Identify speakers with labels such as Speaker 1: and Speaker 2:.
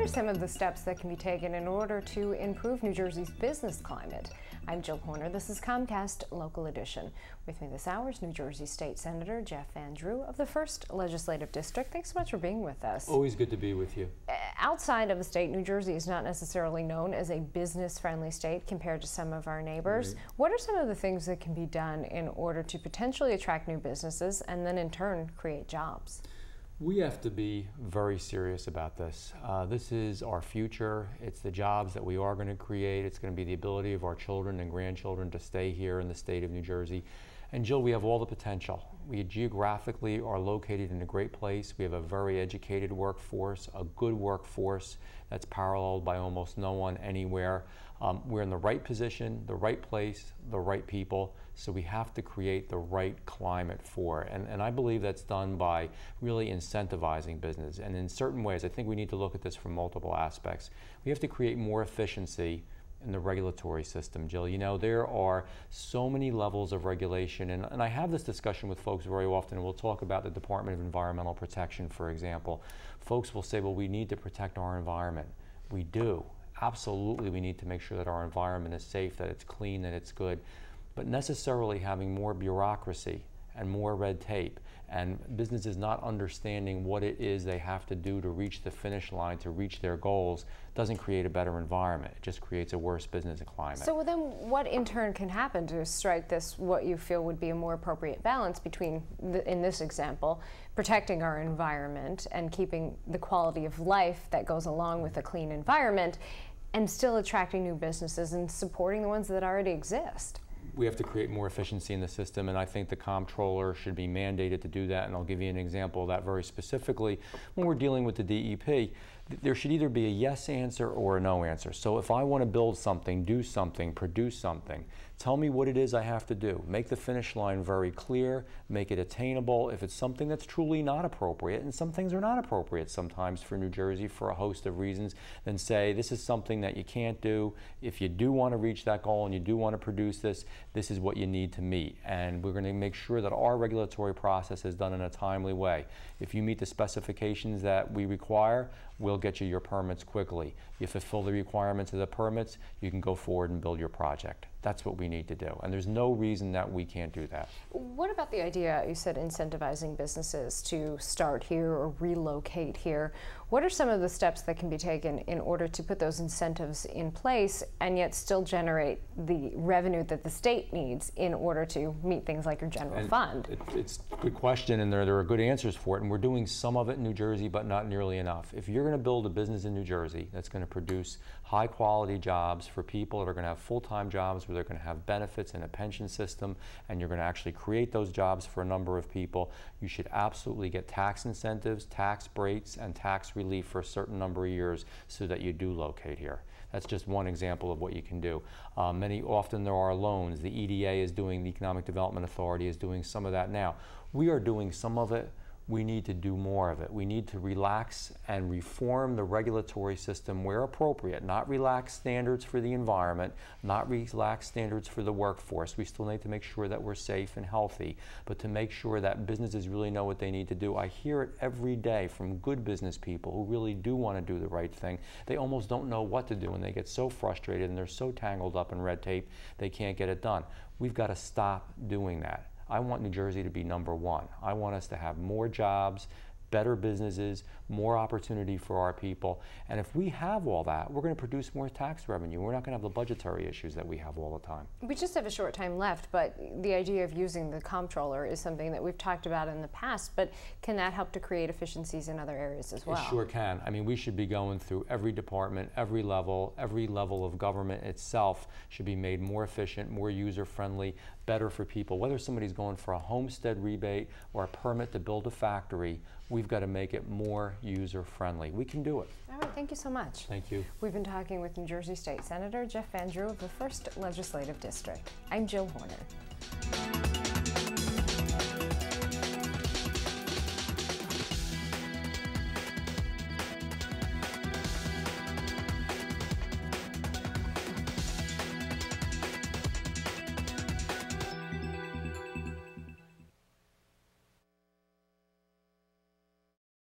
Speaker 1: some of the steps that can be taken in order to improve New Jersey's business climate? I'm Jill Horner. This is Comcast Local Edition. With me this hour is New Jersey State Senator Jeff Van Drew of the 1st Legislative District. Thanks so much for being with us.
Speaker 2: Always good to be with you.
Speaker 1: Outside of the state, New Jersey is not necessarily known as a business-friendly state compared to some of our neighbors.
Speaker 2: Right.
Speaker 1: What are some of the things that can be done in order to potentially attract new businesses and then in turn create jobs?
Speaker 2: We have to be very serious about this. This is our future. It's the jobs that we are going to create. It's going to be the ability of our children and grandchildren to stay here in the state of New Jersey. And Jill, we have all the potential. We geographically are located in a great place. We have a very educated workforce, a good workforce that's paralleled by almost no one anywhere. We're in the right position, the right place, the right people, so we have to create the right climate for it. And I believe that's done by really incentivizing business. And in certain ways, I think we need to look at this from multiple aspects. We have to create more efficiency in the regulatory system, Jill. You know, there are so many levels of regulation, and I have this discussion with folks very often, and we'll talk about the Department of Environmental Protection, for example. Folks will say, well, we need to protect our environment. We do. Absolutely, we need to make sure that our environment is safe, that it's clean, that it's good. But necessarily having more bureaucracy and more red tape, and businesses not understanding what it is they have to do to reach the finish line, to reach their goals, doesn't create a better environment. It just creates a worse business climate.
Speaker 1: So then what in turn can happen to strike this, what you feel would be a more appropriate balance between, in this example, protecting our environment and keeping the quality of life that goes along with a clean environment, and still attracting new businesses and supporting the ones that already exist?
Speaker 2: We have to create more efficiency in the system, and I think the comptroller should be mandated to do that, and I'll give you an example of that very specifically. When we're dealing with the DEP, there should either be a yes answer or a no answer. So if I want to build something, do something, produce something, tell me what it is I have to do. Make the finish line very clear, make it attainable. If it's something that's truly not appropriate, and some things are not appropriate sometimes for New Jersey for a host of reasons, then say this is something that you can't do. If you do want to reach that goal and you do want to produce this, this is what you need to meet. And we're going to make sure that our regulatory process is done in a timely way. If you meet the specifications that we require, we'll get you your permits quickly. You fulfill the requirements of the permits, you can go forward and build your project. That's what we need to do, and there's no reason that we can't do that.
Speaker 1: What about the idea, you said incentivizing businesses to start here or relocate here? What are some of the steps that can be taken in order to put those incentives in place and yet still generate the revenue that the state needs in order to meet things like your general fund?
Speaker 2: It's a good question, and there are good answers for it, and we're doing some of it in New Jersey, but not nearly enough. If you're going to build a business in New Jersey that's going to produce high-quality jobs for people that are going to have full-time jobs, where they're going to have benefits and a pension system, and you're going to actually create those jobs for a number of people, you should absolutely get tax incentives, tax breaks, and tax relief for a certain number of years so that you do locate here. That's just one example of what you can do. Often there are loans. The EDA is doing, the Economic Development Authority is doing some of that now. We are doing some of it. We need to do more of it. We need to relax and reform the regulatory system where appropriate, not relax standards for the environment, not relax standards for the workforce. We still need to make sure that we're safe and healthy, but to make sure that businesses really know what they need to do. I hear it every day from good business people who really do want to do the right thing. They almost don't know what to do, and they get so frustrated and they're so tangled up in red tape they can't get it done. We've got to stop doing that. I want New Jersey to be #1. I want us to have more jobs, better businesses, more opportunity for our people. And if we have all that, we're going to produce more tax revenue. We're not going to have the budgetary issues that we have all the time.
Speaker 1: We just have a short time left, but the idea of using the comptroller is something that we've talked about in the past, but can that help to create efficiencies in other areas as well?
Speaker 2: It sure can. I mean, we should be going through every department, every level of government itself should be made more efficient, more user-friendly, better for people. Whether somebody's going for a homestead rebate or a permit to build a factory, we've got to make it more user-friendly. We can do it.
Speaker 1: All right, thank you so much.
Speaker 2: Thank you.
Speaker 1: We've been talking with New Jersey State Senator Jeff Van Drew of the 1st Legislative District. I'm Jill Horner.